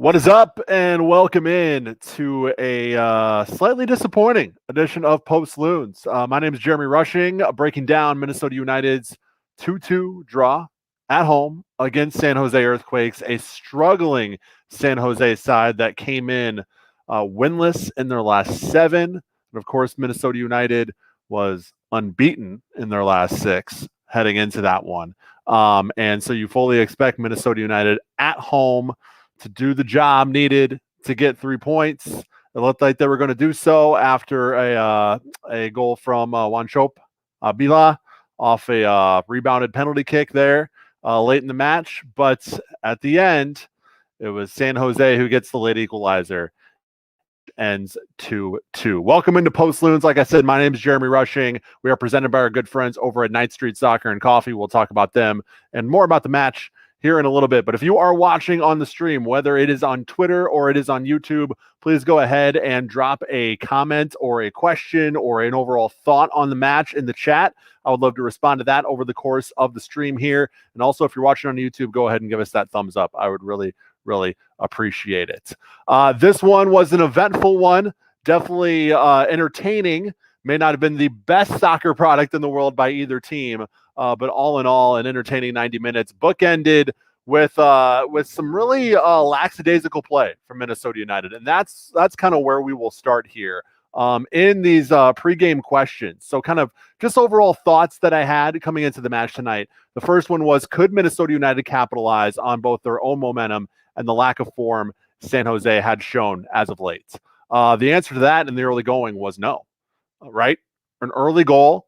What is up, and welcome in to a slightly disappointing edition of Post Loons. My name is Jeremy Rushing, breaking down Minnesota United's 2-2 draw at home against San Jose Earthquakes, a struggling San Jose side that came in winless in their last seven. And of course, Minnesota United was unbeaten in their last six heading into that one. And so you fully expect Minnesota United at home to do the job needed to get 3 points. It looked like they were going to do so after a goal from Wanchope Bila off a rebounded penalty kick there late in the match. But at the end, it was San Jose who gets the late equalizer. Ends 2-2. Welcome into Post Loons. Like I said, my name is Jeremy Rushing. We are presented by our good friends over at Ninth Street Soccer and Coffee. We'll talk about them and more about the match here in a little bit. But if you are watching on the stream, whether it is on Twitter or it is on YouTube, please go ahead and drop a comment or a question or an overall thought on the match in the chat. I would love to respond to that over the course of the stream here. And also, if you're watching on YouTube, go ahead and give us that thumbs up. I would really appreciate it. This one was an eventful one, definitely entertaining. May not have been the best soccer product in the world by either team, but all in all, an entertaining 90 minutes, bookended with some really lackadaisical play from Minnesota United, and that's kind of where we will start here in these pregame questions. So, kind of just overall thoughts that I had coming into the match tonight. The first one was: could Minnesota United capitalize on both their own momentum and the lack of form San Jose had shown as of late? The answer to that in the early going was no. Right? An early goal,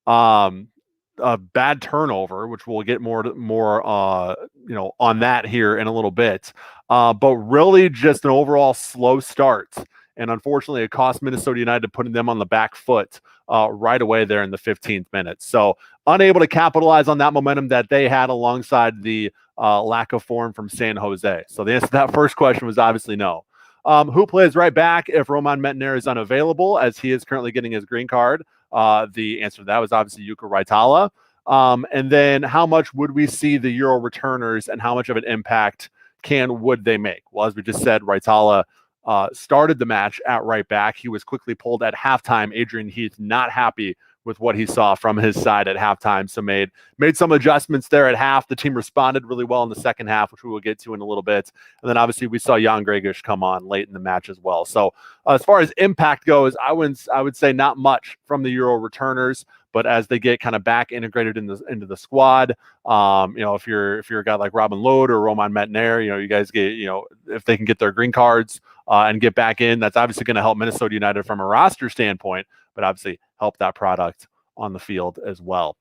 a bad turnover, which we'll get more on that here in a little bit. But really just an overall slow start. And unfortunately, it cost Minnesota United putting them on the back foot right away there in the 15th minute. So unable to capitalize on that momentum that they had alongside the lack of form from San Jose. So the answer to that first question was obviously no. Who plays right back if Roman Metner is unavailable, as he is currently getting his green card? The answer to that was obviously Jukka Raitala. And then how much would we see the Euro returners and how much of an impact would they make? Well, as we just said, Raitala started the match at right back. He was quickly pulled at halftime. Adrian Heath not happy with what he saw from his side at halftime, so made some adjustments there at half. The team responded really well in the second half, which we will get to in a little bit. And then obviously we saw Jan Gregish come on late in the match as well. So as far as impact goes, I would say not much from the Euro returners, but as they get kind of back integrated into the squad, if you're a guy like Robin Lod or Roman Metner, you guys get, if they can get their green cards and get back in, that's obviously going to help Minnesota United from a roster standpoint, but obviously help that product on the field as well.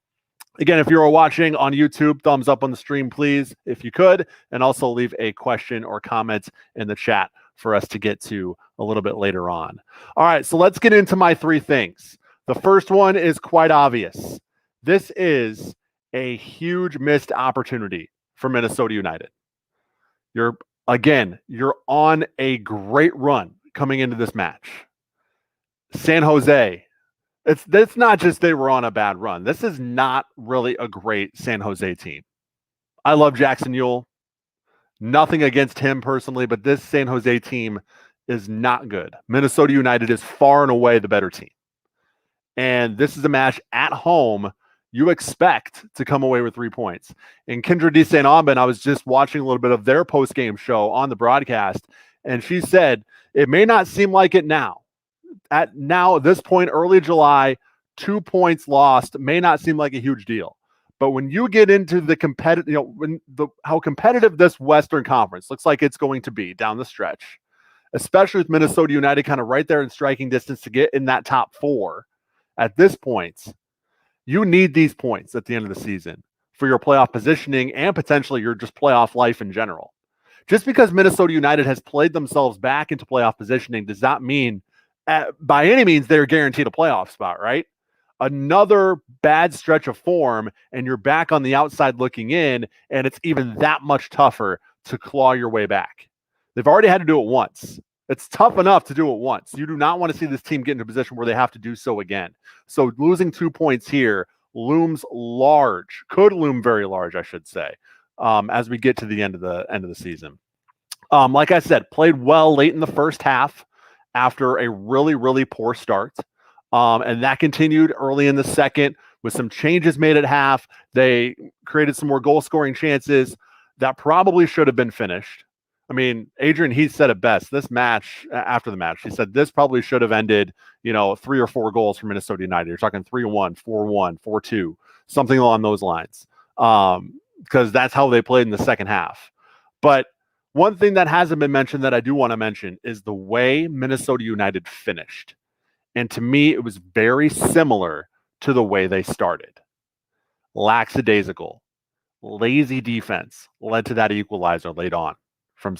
Again, if you're watching on YouTube, thumbs up on the stream, please, if you could, and also leave a question or comment in the chat for us to get to a little bit later on. All right, so let's get into my three things. The first one is quite obvious. This is a huge missed opportunity for Minnesota United. You're on a great run coming into this match. San Jose, it's not just they were on a bad run. This is not really a great San Jose team. I love Jackson Ewell. Nothing against him personally, but this San Jose team is not good. Minnesota United is far and away the better team. And this is a match at home you expect to come away with 3 points. And Kendra De St. Aubin, I was just watching a little bit of their post-game show on the broadcast, and she said, it may not seem like it now. At this point, early July, 2 points lost may not seem like a huge deal. But when you get into the competitive, how competitive this Western Conference looks like it's going to be down the stretch, especially with Minnesota United kind of right there in striking distance to get in that top four, at this point, you need these points at the end of the season for your playoff positioning and potentially your just playoff life in general. Just because Minnesota United has played themselves back into playoff positioning does not mean by any means they're guaranteed a playoff spot, right? Another bad stretch of form and you're back on the outside looking in, and it's even that much tougher to claw your way back. They've already had to do it once. It's tough enough to do it once. You do not want to see this team get into a position where they have to do so again. So losing 2 points here looms large, could loom very large, I should say, as we get to the end of the season. Like I said, played well late in the first half after a really, really poor start. And that continued early in the second with some changes made at half. They created some more goal scoring chances that probably should have been finished. I mean, Adrian Heath said it best. This match, after the match, he said this probably should have ended, 3 or 4 goals for Minnesota United. You're talking 3-1, 4-1, 4-2, something along those lines. Because that's how they played in the second half. But one thing that hasn't been mentioned that I do want to mention is the way Minnesota United finished. And to me, it was very similar to the way they started. Lackadaisical, lazy defense led to that equalizer late on from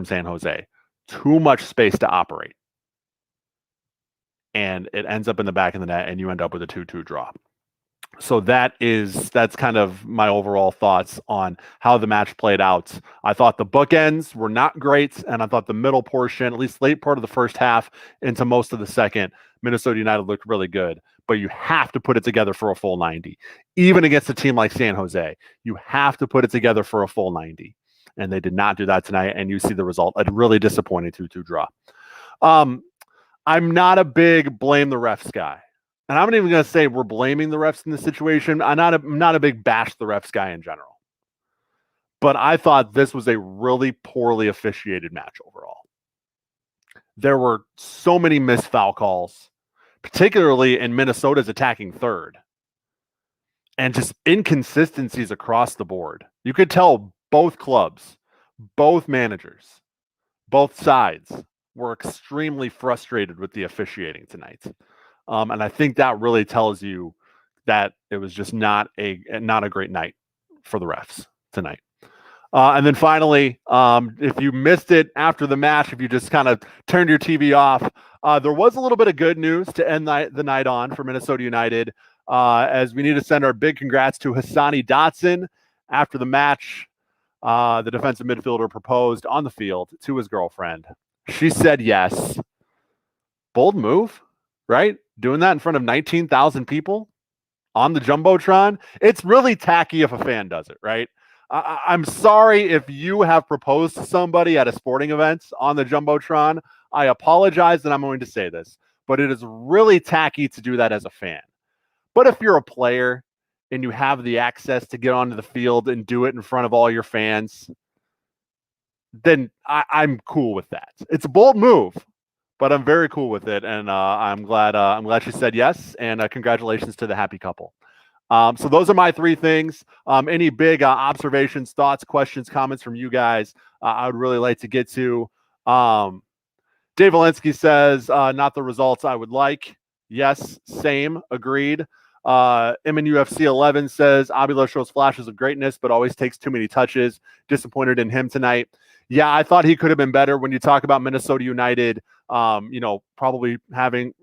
San Jose. Too much space to operate. And it ends up in the back of the net, and you end up with a 2-2 draw. So that's kind of my overall thoughts on how the match played out. I thought the bookends were not great, and I thought the middle portion, at least late part of the first half into most of the second, Minnesota United looked really good. But you have to put it together for a full 90. Even against a team like San Jose, you have to put it together for a full 90. And they did not do that tonight, and you see the result. A really disappointing 2-2 draw. I'm not a big blame the refs guy. And I'm not even going to say we're blaming the refs in this situation. I'm not a big bash the refs guy in general. But I thought this was a really poorly officiated match overall. There were so many missed foul calls, particularly in Minnesota's attacking third. And just inconsistencies across the board. You could tell both clubs, both managers, both sides were extremely frustrated with the officiating tonight. And I think that really tells you that it was just not a great night for the refs tonight. And then finally, if you missed it after the match, if you just kind of turned your TV off, there was a little bit of good news to end the night on for Minnesota United, as we need to send our big congrats to Hassani Dotson. After the match, the defensive midfielder proposed on the field to his girlfriend. She said yes. Bold move, right? Doing that in front of 19,000 people on the Jumbotron. It's really tacky if a fan does it, right? I'm sorry if you have proposed to somebody at a sporting event on the Jumbotron. I apologize that I'm going to say this, but it is really tacky to do that as a fan. But if you're a player and you have the access to get onto the field and do it in front of all your fans, then I'm cool with that. It's a bold move, but I'm very cool with it, and I'm glad she said yes. And congratulations to the happy couple. So those are my 3 things. Any big observations, thoughts, questions, comments from you guys? I would really like to get to. Dave Walensky says, not the results I would like. Yes, same, agreed. UFC 11 says Abila shows flashes of greatness, but always takes too many touches. Disappointed in him tonight. Yeah, I thought he could have been better. When you talk about Minnesota United, probably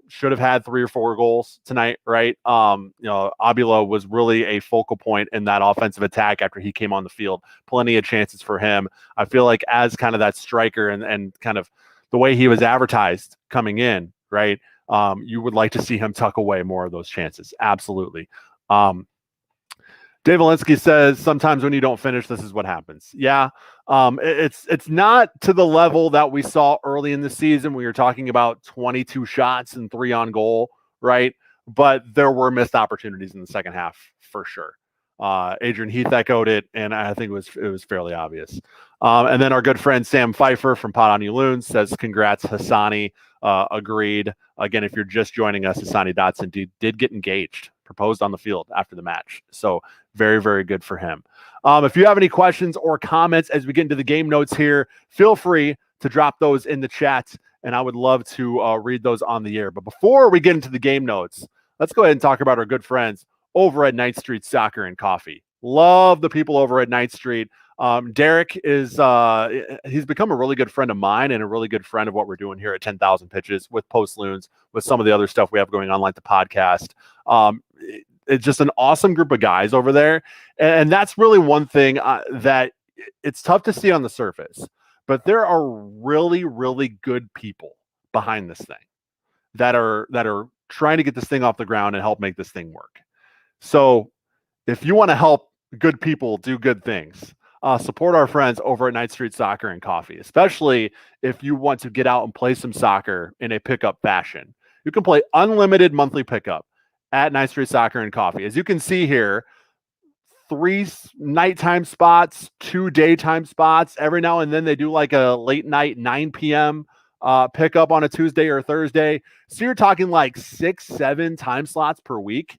should have had 3 or 4 goals tonight, right? Abila was really a focal point in that offensive attack after he came on the field. Plenty of chances for him. I feel like as kind of that striker and kind of the way he was advertised coming in, right? You would like to see him tuck away more of those chances. Absolutely. Dave Walensky says, sometimes when you don't finish, this is what happens. Yeah. It's not to the level that we saw early in the season when you're talking about 22 shots and 3 on goal, right? But there were missed opportunities in the second half for sure. Adrian Heath echoed it, and I think it was fairly obvious. And then our good friend Sam Pfeiffer from Pot on You Loons says, congrats, Hassani. Agreed. Again, if you're just joining us, Hassani Dotson did get engaged, proposed on the field after the match. So very, very good for him. If you have any questions or comments as we get into the game notes here, feel free to drop those in the chat, and I would love to read those on the air. But before we get into the game notes, let's go ahead and talk about our good friends over at Ninth Street Soccer and Coffee. Love the people over at Ninth Street. Derek is he's become a really good friend of mine and a really good friend of what we're doing here at 10,000 Pitches with Post Loons, with some of the other stuff we have going on, like the podcast. It's just an awesome group of guys over there. And that's really one thing that it's tough to see on the surface, but there are really, really good people behind this thing that are trying to get this thing off the ground and help make this thing work. So if you want to help good people do good things, support our friends over at Ninth Street Soccer and Coffee, especially if you want to get out and play some soccer in a pickup fashion. You can play unlimited monthly pickup at Ninth Street Soccer and Coffee. As you can see here, 3 nighttime spots, 2 daytime spots. Every now and then they do like a late night 9 p.m. Pickup on a Tuesday or Thursday. So you're talking like 6, 7 time slots per week,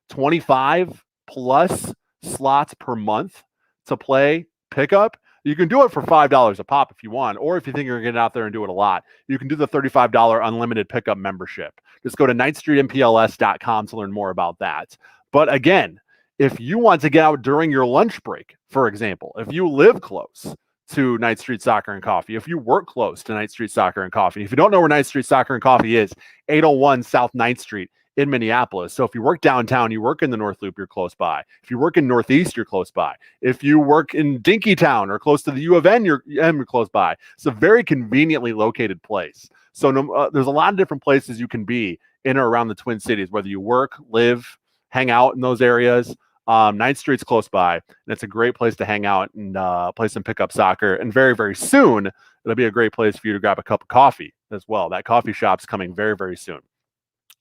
25 plus slots per month to play pickup. You can do it for $5 a pop if you want, or if you think you're going to get out there and do it a lot, you can do the $35 unlimited pickup membership. Just go to ninthstreetmpls.com to learn more about that. But again, if you want to get out during your lunch break, for example, if you live close to Ninth Street Soccer and Coffee, if you work close to Ninth Street Soccer and Coffee, if you don't know where Ninth Street Soccer and Coffee is, 801 South 9th Street in Minneapolis. So if you work downtown, you work in the North Loop, you're close by. If you work in Northeast, you're close by. If you work in Dinkytown or close to the U of N, you're close by. It's a very conveniently located place. So there's a lot of different places you can be in or around the Twin Cities, whether you work, live, hang out in those areas. 9th Street's close by, and it's a great place to hang out and play some pickup soccer. And very, very soon, it'll be a great place for you to grab a cup of coffee as well. That coffee shop's coming very, very soon.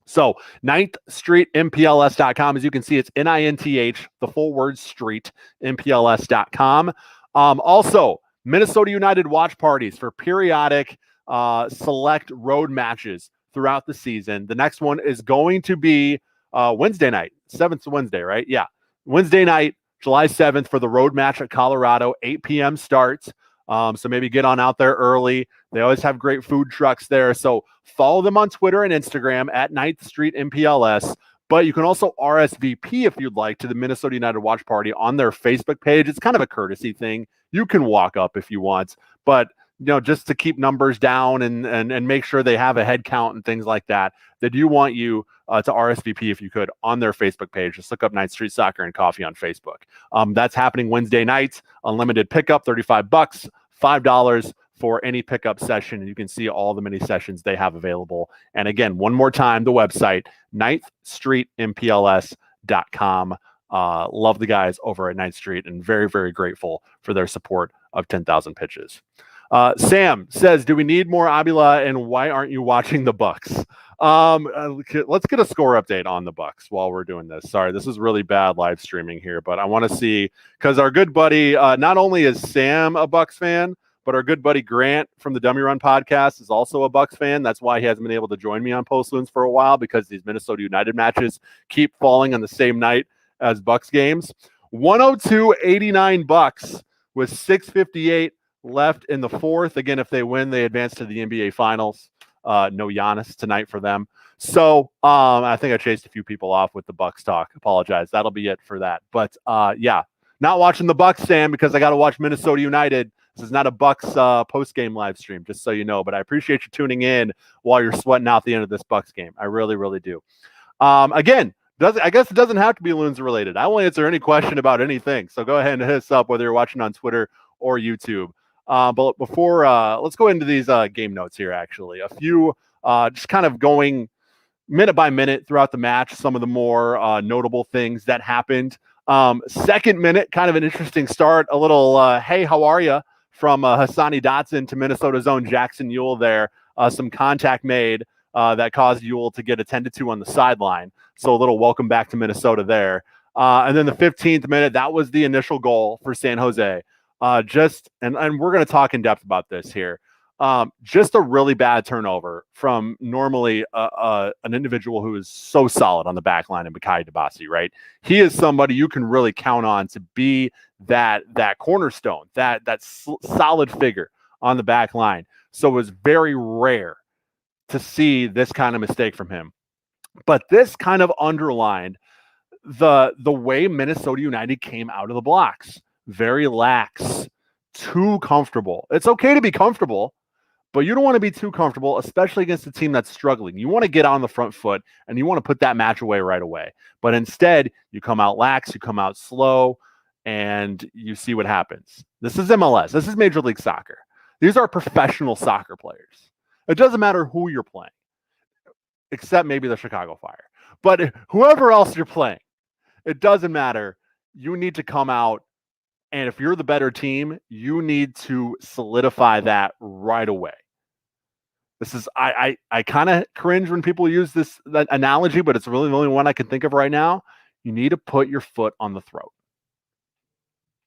So 9th Street MPLS.com, as you can see, it's NINTH, the full word street, MPLS.com. Also, Minnesota United watch parties for periodic select road matches throughout the season. The next one is going to be Wednesday night, 7th Wednesday, right? Yeah. Wednesday night, July 7th for the road match at Colorado, 8 p.m. starts. So maybe get on out there early. They always have great food trucks there. So follow them on Twitter and Instagram at 9th Street MPLS. But you can also RSVP if you'd like to the Minnesota United Watch Party on their Facebook page. It's kind of a courtesy thing. You can walk up if you want, but just to keep numbers down and make sure they have a head count and things like that, they do want you to RSVP if you could on their Facebook page. Just look up 9th Street Soccer and Coffee on Facebook. That's happening Wednesday nights, unlimited pickup, $35, $5 for any pickup session. You can see all the many sessions they have available. And again, one more time, the website, 9thstreetmpls.com. Love the guys over at 9th Street and very, very grateful for their support of 10,000 pitches. Sam says, do we need more Abila and why aren't you watching the Bucks? Let's get a score update on the Bucks while we're doing this. Sorry, this is really bad live streaming here, but I want to see, because our good buddy, not only is Sam a Bucks fan, but our good buddy Grant from the Dummy Run podcast is also a Bucks fan. That's why he hasn't been able to join me on Post Loons for a while, because these Minnesota United matches keep falling on the same night as Bucks games. 102-89 Bucks with 6:58 left in the fourth. Again, if they win, they advance to the NBA Finals. No Giannis tonight for them. So I think I chased a few people off with the Bucks talk. Apologize. That'll be it for that. But yeah, not watching the Bucks, Sam, because I got to watch Minnesota United. This is not a Bucks post-game live stream, just so you know. But I appreciate you tuning in while you're sweating out the end of this Bucks game. I really, really do. Again, I guess it doesn't have to be Loons related. I will answer any question about anything. So go ahead and hit us up, whether you're watching on Twitter or YouTube. But before, let's go into these game notes here, actually. A few just kind of going minute by minute throughout the match, some of the more notable things that happened. Second minute, kind of an interesting start. A little, hey, how are you? From Hassani Dotson to Minnesota's own Jackson Ewell there. Some contact made that caused Ewell to get attended to on the sideline. So a little welcome back to Minnesota there. And then the 15th minute, that was the initial goal for San Jose. And we're going to talk in depth about this here. Just a really bad turnover from normally an individual who is so solid on the back line in Bakaye Debasi, right? He is somebody you can really count on to be that cornerstone, that solid figure on the back line. So it was very rare to see this kind of mistake from him. But this kind of underlined the way Minnesota United came out of the blocks. Very lax, too comfortable. It's okay to be comfortable, but you don't want to be too comfortable, especially against a team that's struggling. You want to get on the front foot, and you want to put that match away right away. But instead, you come out lax, you come out slow, and you see what happens. This is MLS. This is Major League Soccer. These are professional soccer players. It doesn't matter who you're playing, except maybe the Chicago Fire. But whoever else you're playing, it doesn't matter. You need to come out And if you're the better team, you need to solidify that right away. This is I kind of cringe when people use that analogy, but it's really the only one I can think of right now. You need to put your foot on the throat.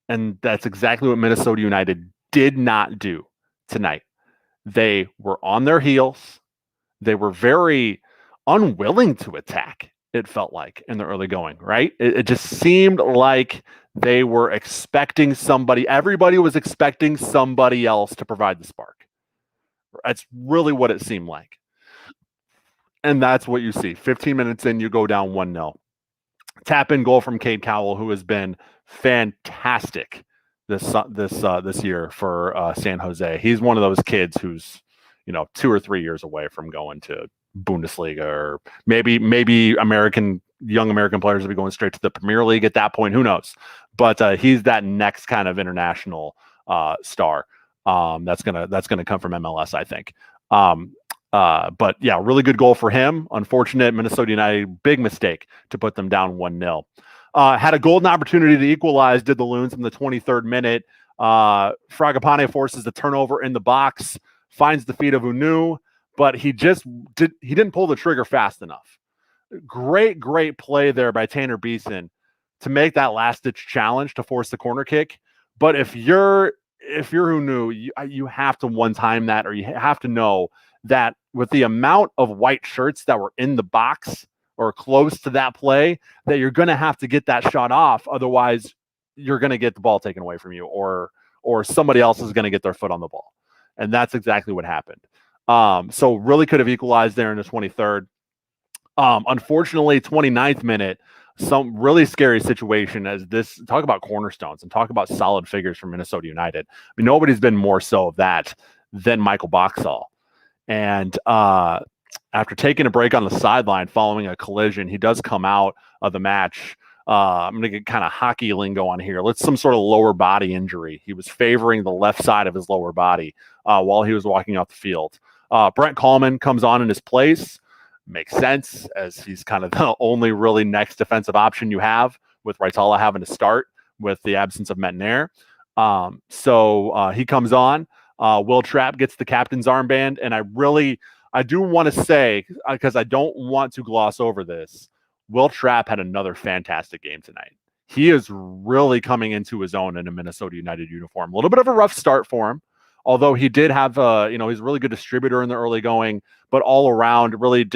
And that's exactly what Minnesota United did not do tonight. They were on their heels. They were very unwilling to attack, it felt like, in the early going, right? It just seemed like they were expecting somebody, everybody was expecting somebody else to provide the spark. That's really what it seemed like. And that's what you see. 15 minutes in, you go down 1-0. Tap in goal from Cade Cowell, who has been fantastic this year for San Jose. He's one of those kids who's 2 or 3 years away from going to Bundesliga, or maybe young American players will be going straight to the Premier League at that point. Who knows? But he's that next kind of international star that's gonna come from MLS, I think. But yeah, really good goal for him. Unfortunate, Minnesota United, big mistake to put them down 1-0. Had a golden opportunity to equalize, did the Loons in the 23rd minute. Fragapane forces the turnover in the box, finds the feet of Unu, but he didn't pull the trigger fast enough. Great play there by Tanner Beeson to make that last-ditch challenge to force the corner kick. But if you're Unu, you have to one-time that, or you have to know that with the amount of white shirts that were in the box or close to that play, that you're going to have to get that shot off. Otherwise, you're going to get the ball taken away from you, or somebody else is going to get their foot on the ball. And that's exactly what happened. So really could have equalized there in the 23rd. Unfortunately, 29th minute, some really scary situation as this, talk about cornerstones and talk about solid figures from Minnesota United. I mean, nobody's been more so of that than Michael Boxall. And after taking a break on the sideline following a collision, he does come out of the match. I'm going to get kind of hockey lingo on here. Let's some sort of lower body injury. He was favoring the left side of his lower body while he was walking off the field. Brent Kallman comes on in his place. Makes sense, as he's kind of the only really next defensive option you have, with Raitala having to start with the absence of Metnair. So he comes on. Will Trapp gets the captain's armband, and I do want to say, because I don't want to gloss over this, Will Trapp had another fantastic game tonight. He is really coming into his own in a Minnesota United uniform. A little bit of a rough start for him, although he did have, he's a really good distributor in the early going, but all around really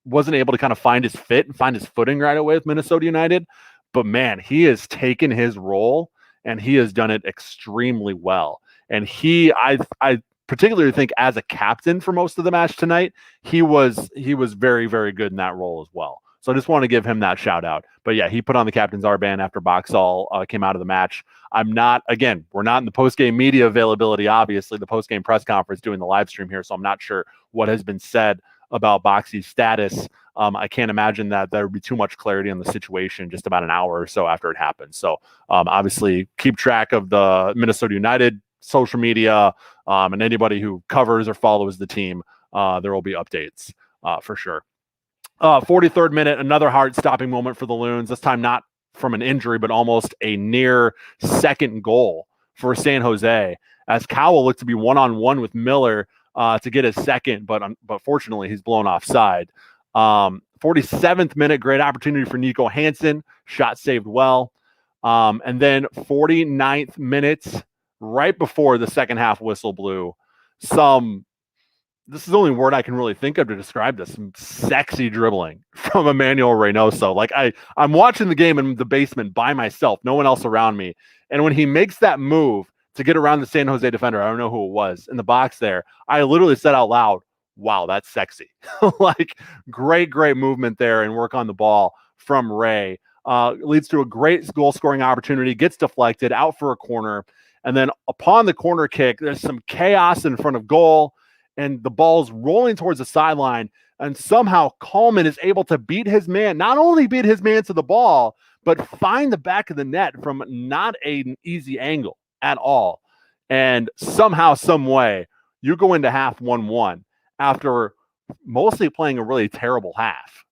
wasn't able to kind of find his fit and find his footing right away with Minnesota United. But man, he has taken his role and he has done it extremely well. And I particularly think as a captain for most of the match tonight, he was very, very good in that role as well. So I just want to give him that shout out. But yeah, he put on the captain's armband after Boxall came out of the match. we're not in the post-game media availability, obviously, the post-game press conference doing the live stream here. So I'm not sure what has been said about Boxy's status. I can't imagine that there would be too much clarity on the situation just about an hour or so after it happened. So obviously keep track of the Minnesota United social media and anybody who covers or follows the team. There will be updates for sure. 43rd minute, another heart-stopping moment for the Loons, this time not from an injury, but almost a near second goal for San Jose, as Cowell looked to be one-on-one with Miller to get his second, but fortunately he's blown offside. 47th minute, great opportunity for Nico Hansen, shot saved well. And then 49th minute, right before the second half whistle blew, this is the only word I can really think of to describe this, some sexy dribbling from Emmanuel Reynoso. Like I'm watching the game in the basement by myself, no one else around me. And when he makes that move to get around the San Jose defender, I don't know who it was, in the box there, I literally said out loud, wow, that's sexy. Like great movement there and work on the ball from Ray. Leads to a great goal scoring opportunity, gets deflected out for a corner. And then upon the corner kick, there's some chaos in front of goal. And the ball's rolling towards the sideline, and somehow Kallman is able to beat his man, not only beat his man to the ball, but find the back of the net from not an easy angle at all. And somehow, some way, you go into half 1-1 after mostly playing a really terrible half.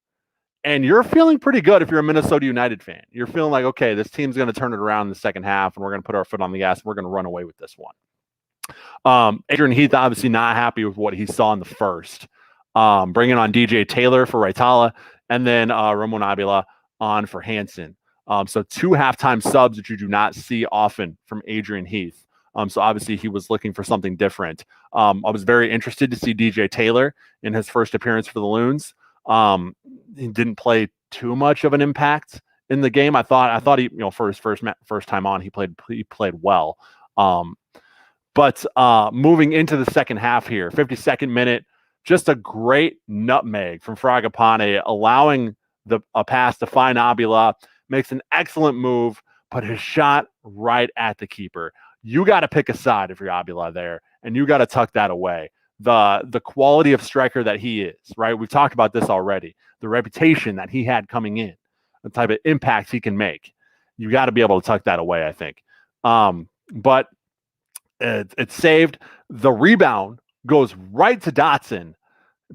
And you're feeling pretty good if you're a Minnesota United fan. You're feeling like, okay, this team's going to turn it around in the second half, and we're going to put our foot on the gas, and we're going to run away with this one. Adrian Heath obviously not happy with what he saw in the first. Bringing on DJ Taylor for Raitala, and then Ramon Avila on for Hansen. So 2 halftime subs that you do not see often from Adrian Heath. So obviously he was looking for something different. I was very interested to see DJ Taylor in his first appearance for the Loons. He didn't play too much of an impact in the game. I thought he, for his first time on, he played well. But moving into the second half here, 52nd minute, just a great nutmeg from Fragapane, allowing a pass to find Abila, makes an excellent move, but his shot right at the keeper. You got to pick a side if you're Abila there, and you got to tuck that away. The quality of striker that he is, right? We've talked about this already. The reputation that he had coming in, the type of impact he can make. You got to be able to tuck that away, I think. But it's saved. The rebound goes right to Dotson,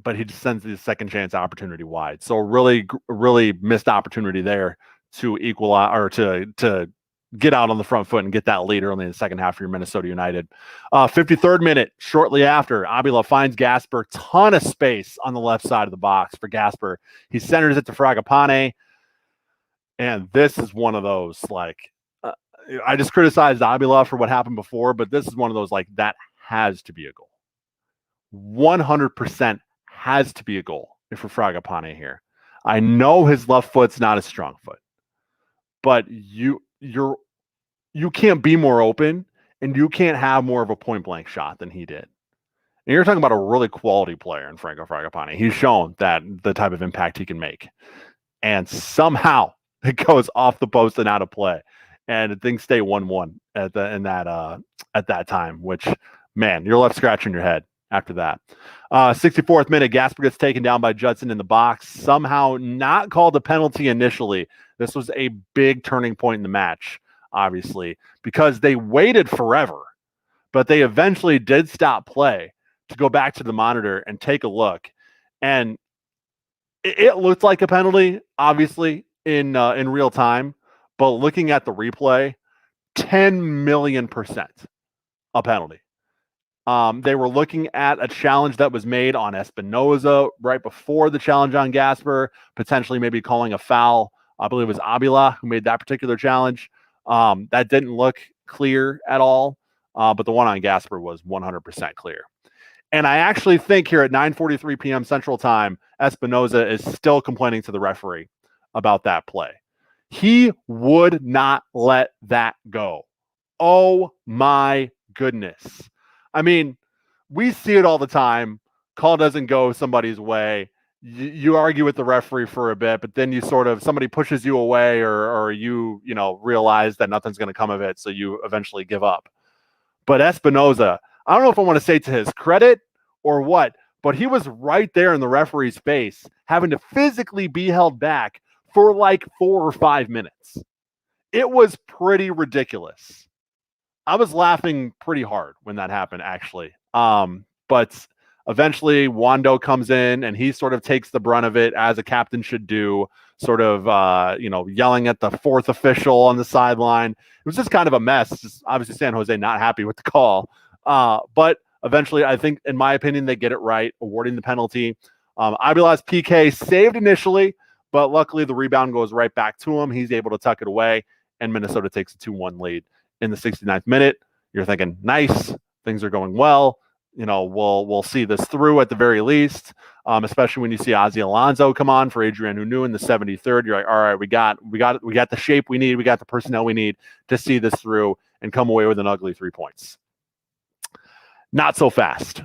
but he just sends the second chance opportunity wide. So really, really missed opportunity there to equalize or to get out on the front foot and get that lead early in the second half for your Minnesota United. 53rd minute, shortly after, Abila finds Gasper. Ton of space on the left side of the box for Gasper. He centers it to Fragapane. And this is one of those, I just criticized Abila for what happened before, but this is one of those, that has to be a goal. 100% has to be a goal for Fragapane here. I know his left foot's not a strong foot, but you can't be more open, and you can't have more of a point-blank shot than he did. And you're talking about a really quality player in Franco Fragapane. He's shown that the type of impact he can make. And somehow it goes off the post and out of play. And things stay 1-1 at that time, which, man, you're left scratching your head after that. 64th minute, Gasper gets taken down by Judson in the box. Somehow not called a penalty initially. This was a big turning point in the match, obviously, because they waited forever, but they eventually did stop play to go back to the monitor and take a look. And it looked like a penalty, obviously, in real time, but looking at the replay, 10 million % a penalty. They were looking at a challenge that was made on Espinoza right before the challenge on Gasper, potentially maybe calling a foul. I believe it was Abila who made that particular challenge. That didn't look clear at all, but the one on Gasper was 100% clear. And I actually think here at 9:43 p.m. Central Time, Espinoza is still complaining to the referee about that play. He would not let that go. Oh my goodness. I mean, we see it all the time. Call doesn't go somebody's way. You argue with the referee for a bit, but then somebody pushes you away or you realize that nothing's going to come of it. So you eventually give up. But Espinoza, I don't know if I want to say to his credit or what, but he was right there in the referee's face, having to physically be held back for 4 or 5 minutes. It was pretty ridiculous. I was laughing pretty hard when that happened, actually. But eventually Wando comes in and he sort of takes the brunt of it, as a captain should do, sort of, yelling at the fourth official on the sideline. It was just kind of a mess. Just obviously San Jose not happy with the call. But eventually, I think, in my opinion, they get it right, awarding the penalty. Abila's PK saved initially, but luckily the rebound goes right back to him. He's able to tuck it away, and Minnesota takes a 2-1 lead in the 69th minute. You're thinking, nice, things are going well. We'll see this through at the very least, especially when you see Ozzy Alonso come on for Adrian Hunou in the 73rd. You're like, all right, we got the shape we need. We got the personnel we need to see this through and come away with an ugly 3 points. Not so fast.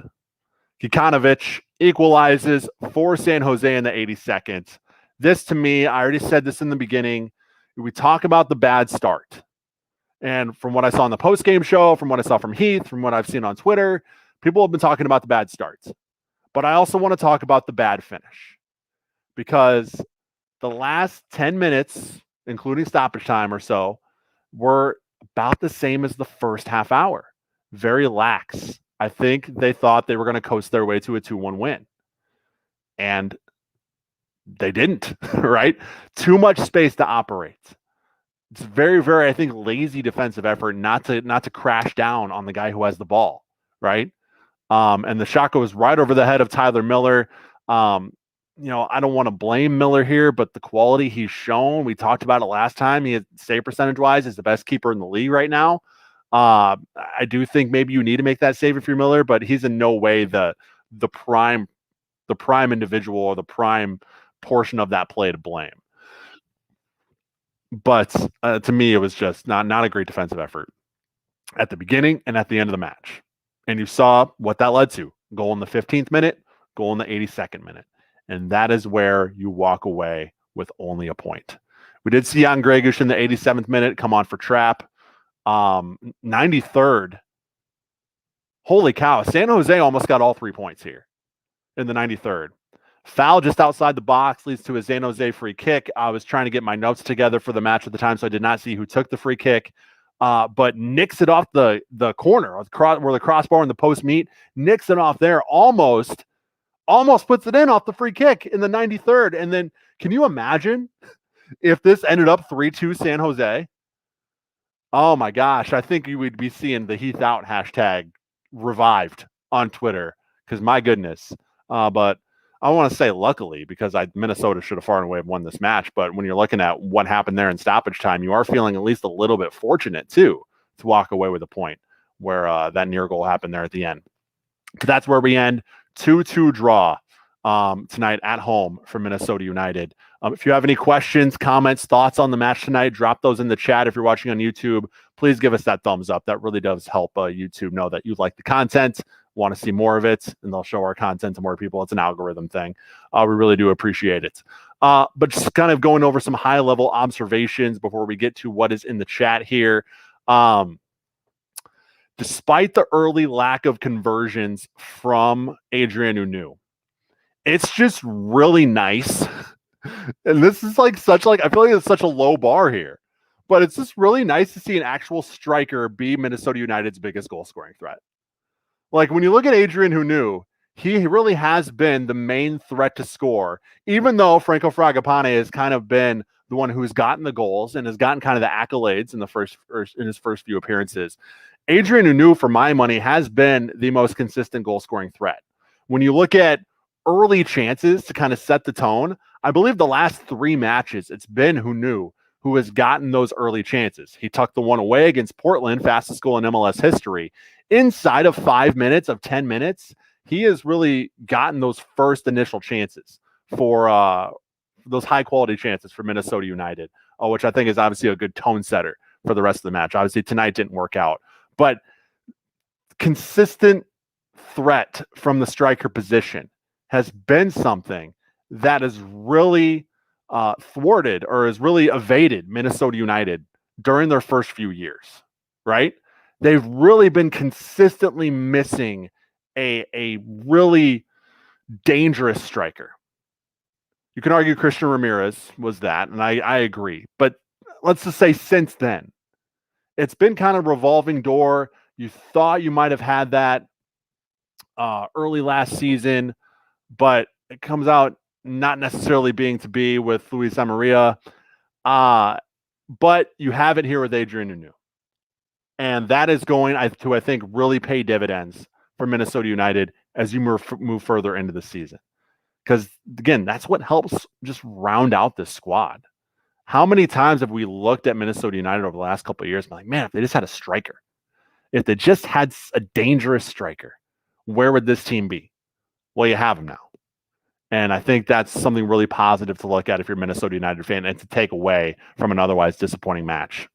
Kikanovic equalizes for San Jose in the 82nd. This, to me, I already said this in the beginning. We talk about the bad start. And from what I saw in the post-game show, from what I saw from Heath, from what I've seen on Twitter, people have been talking about the bad starts. But I also want to talk about the bad finish. Because the last 10 minutes, including stoppage time or so, were about the same as the first half hour. Very lax. I think they thought they were going to coast their way to a 2-1 win. And They didn't, right? Too much space to operate. It's very, very, I think, lazy defensive effort not to crash down on the guy who has the ball, right? And the shot goes right over the head of Tyler Miller. I don't want to blame Miller here, but the quality he's shown, we talked about it last time. He, save percentage wise, is the best keeper in the league right now. I do think maybe you need to make that save if you're Miller, but he's in no way the prime individual or the prime portion of that play to blame. But to me, it was just not a great defensive effort at the beginning and at the end of the match. And you saw what that led to. Goal in the 15th minute, goal in the 82nd minute. And that is where you walk away with only a point. We did see Jan Gregush in the 87th minute come on for trap. 93rd. Holy cow. San Jose almost got all 3 points here in the 93rd. Foul just outside the box leads to a San Jose free kick. I was trying to get my notes together for the match at the time, so I did not see who took the free kick. But nicks it off the corner where the crossbar and the post meet. Nicks it off there. Almost puts it in off the free kick in the 93rd. And then can you imagine if this ended up 3-2 San Jose? Oh my gosh. I think you would be seeing the Heath Out hashtag revived on Twitter, because my goodness. But I want to say luckily, because Minnesota should have far and away won this match. But when you're looking at what happened there in stoppage time, you are feeling at least a little bit fortunate too to walk away with a point where that near goal happened there at the end. So that's where we end. 2-2 draw tonight at home for Minnesota United. If you have any questions, comments, thoughts on the match tonight, drop those in the chat. If you're watching on YouTube, please give us that thumbs up. That really does help YouTube know that you like the content, want to see more of it, and they'll show our content to more people. It's an algorithm thing. We really do appreciate it. But just kind of going over some high-level observations before we get to what is in the chat here. Despite the early lack of conversions from Adrien Hunou, it's just really nice. And this is I feel like it's such a low bar here, but it's just really nice to see an actual striker be Minnesota United's biggest goal scoring threat. Like when you look at Adrien Hunou, he really has been the main threat to score, even though Franco Fragapane has kind of been the one who's gotten the goals and has gotten kind of the accolades in his first few appearances. Adrien Hunou, for my money, has been the most consistent goal scoring threat. When you look at early chances to kind of set the tone, I believe the last 3 matches, it's been Hunou who has gotten those early chances. He tucked the one away against Portland, fastest goal in MLS history. Inside of 5 minutes of 10 minutes, he has really gotten those first initial chances for those high quality chances for Minnesota United, which I think is obviously a good tone setter for the rest of the match. Obviously tonight didn't work out, but consistent threat from the striker position has been something that has really thwarted or has really evaded Minnesota United during their first few years, right? They've really been consistently missing a really dangerous striker. You can argue Christian Ramirez was that, and I agree. But let's just say since then, it's been kind of revolving door. You thought you might have had that early last season, but it comes out not necessarily being to be with Luis Amarilla. But you have it here with Adrien Hunou. And that is going to, I think, really pay dividends for Minnesota United as you move further into the season. Because, again, that's what helps just round out this squad. How many times have we looked at Minnesota United over the last couple of years and been like, man, if they just had a striker, if they just had a dangerous striker, where would this team be? Well, you have them now. And I think that's something really positive to look at if you're a Minnesota United fan and to take away from an otherwise disappointing match.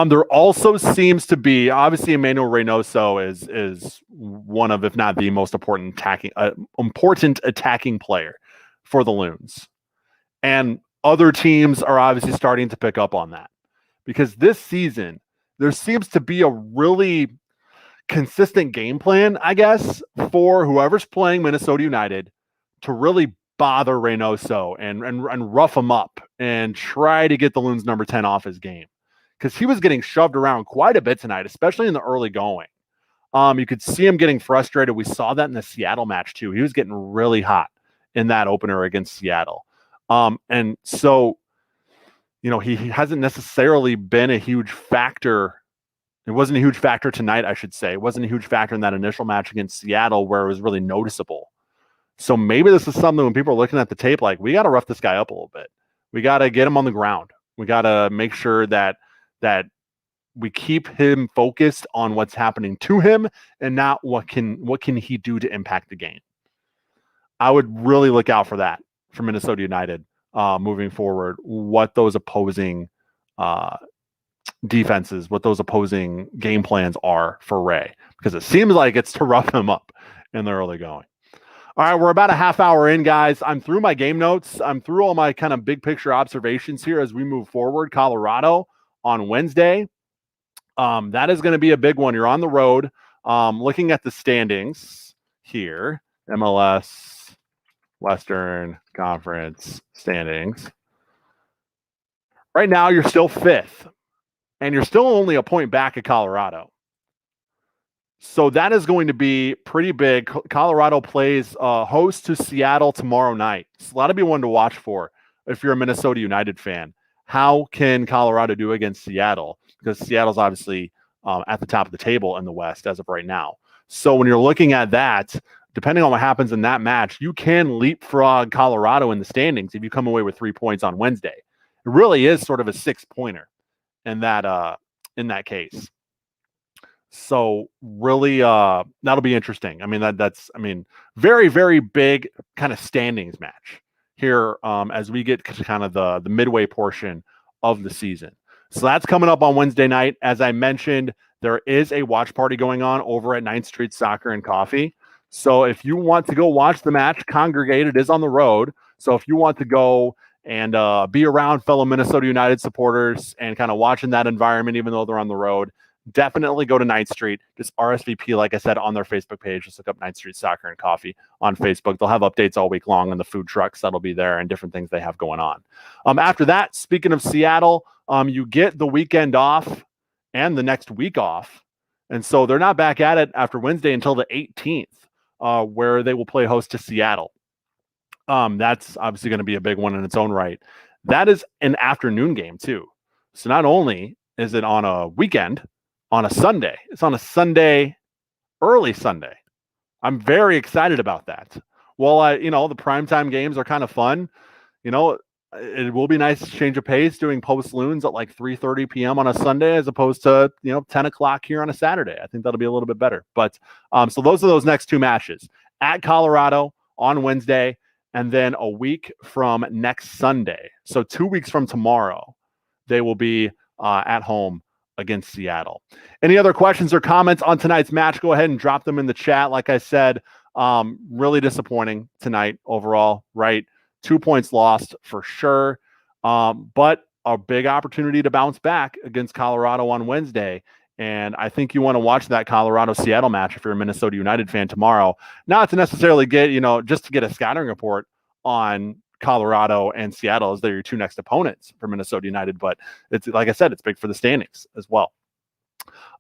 There also seems to be, obviously, Emmanuel Reynoso is one of, if not the most important attacking player for the Loons. And other teams are obviously starting to pick up on that. Because this season, there seems to be a really consistent game plan, I guess, for whoever's playing Minnesota United to really bother Reynoso and rough him up and try to get the Loons number 10 off his game. Because he was getting shoved around quite a bit tonight, especially in the early going. You could see him getting frustrated. We saw that in the Seattle match too. He was getting really hot in that opener against Seattle. And so, he hasn't necessarily been a huge factor. It wasn't a huge factor tonight, I should say. It wasn't a huge factor in that initial match against Seattle where it was really noticeable. So maybe this is something when people are looking at the tape, like, we got to rough this guy up a little bit. We got to get him on the ground. We got to make sure that we keep him focused on what's happening to him and not what can he do to impact the game. I would really look out for that for Minnesota United moving forward, what those opposing defenses, what those opposing game plans are for Ray, because it seems like it's to rough him up in the early going. All right, we're about a half hour in, guys. I'm through my game notes. I'm through all my kind of big picture observations here as we move forward. Colorado on Wednesday. That is going to be a big one. You're on the road. Looking at the standings here, MLS Western Conference standings. Right now, you're still 5th, and you're still only a point back at Colorado. So that is going to be pretty big. Colorado plays host to Seattle tomorrow night. So that'll be one to watch for if you're a Minnesota United fan. How can Colorado do against Seattle? Because Seattle's obviously at the top of the table in the West as of right now. So when you're looking at that, depending on what happens in that match, you can leapfrog Colorado in the standings if you come away with 3 points on Wednesday. It really is sort of a 6-pointer in that case. So really, that'll be interesting. I mean, that's very, very big kind of standings match here as we get to kind of the midway portion of the season. So that's coming up on Wednesday night. As I mentioned, there is a watch party going on over at 9th Street Soccer and Coffee. So if you want to go watch the match, congregate. It is on the road. So if you want to go and be around fellow Minnesota United supporters and kind of watching that environment, even though they're on the road, definitely go to 9th Street. Just RSVP, like I said, on their Facebook page. Just look up 9th Street Soccer and Coffee on Facebook. They'll have updates all week long on the food trucks that'll be there and different things they have going on. After that, speaking of Seattle, you get the weekend off and the next week off. And so they're not back at it after Wednesday until the 18th, where they will play host to Seattle. That's obviously going to be a big one in its own right. That is an afternoon game too. So not only is it on a weekend, on a Sunday, it's on a Sunday, early Sunday. I'm very excited about that. Well, the primetime games are kind of fun. It will be nice to change of pace doing post Loons at like 3:30 p.m. on a Sunday as opposed to 10 o'clock here on a Saturday. I think that'll be a little bit better. But so those are those next 2 matches at Colorado on Wednesday, and then a week from next Sunday. So 2 weeks from tomorrow, they will be at home against Seattle. Any other questions or comments on tonight's match? Go ahead and drop them in the chat. Like I said, really disappointing tonight overall, right? 2 points lost for sure, but a big opportunity to bounce back against Colorado on Wednesday. And I think you want to watch that Colorado-Seattle match if you're a Minnesota United fan tomorrow. Not to necessarily get, just to get a scouting report on Colorado and Seattle as they're your 2 next opponents for Minnesota United. But it's, like I said, it's big for the standings as well.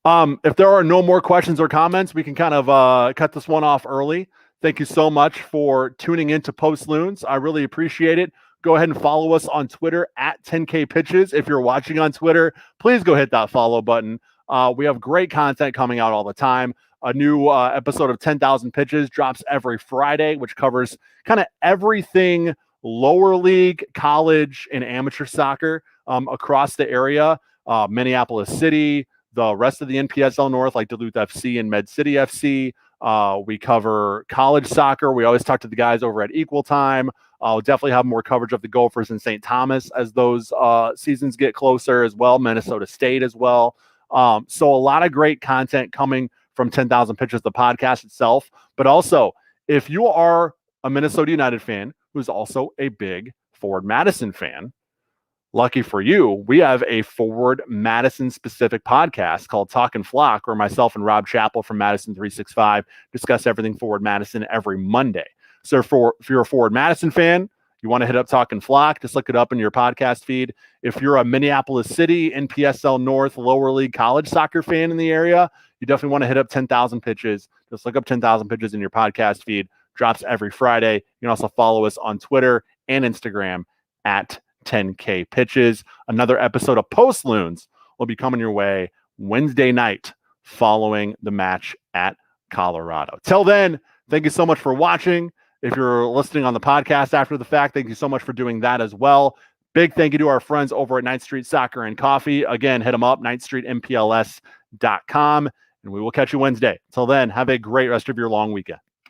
If there are no more questions or comments, we can kind of cut this one off early. Thank you so much for tuning into Post Loons. I really appreciate it. Go ahead and follow us on Twitter at 10K Pitches. If you're watching on Twitter, please go hit that follow button. We have great content coming out all the time. A new episode of 10,000 Pitches drops every Friday, which covers kind of everything lower league, college, and amateur soccer across the area. Minneapolis City, the rest of the NPSL North, like Duluth FC and Med City FC. We cover college soccer. We always talk to the guys over at Equal Time. I'll definitely have more coverage of the Gophers and St. Thomas as those seasons get closer as well. Minnesota State as well. So a lot of great content coming from 10,000 Pitches, the podcast itself. But also, if you are a Minnesota United fan who's also a big Forward Madison fan, lucky for you, we have a Forward Madison specific podcast called Talkin' Flock, where myself and Rob Chappell from Madison 365 discuss everything Forward Madison every Monday. So if you're a Forward Madison fan, you want to hit up Talkin' Flock, just look it up in your podcast feed. If you're a Minneapolis City, NPSL North, lower league college soccer fan in the area, you definitely want to hit up 10,000 Pitches. Just look up 10,000 Pitches in your podcast feed. drops every Friday. You can also follow us on Twitter and Instagram at 10K Pitches. Another episode of Post Loons will be coming your way Wednesday night following the match at Colorado. Till then, thank you so much for watching. If you're listening on the podcast after the fact, thank you so much for doing that as well. Big thank you to our friends over at 9th Street Soccer and Coffee. Again, hit them up, 9thstreetmpls.com, and we will catch you Wednesday. Till then, have a great rest of your long weekend.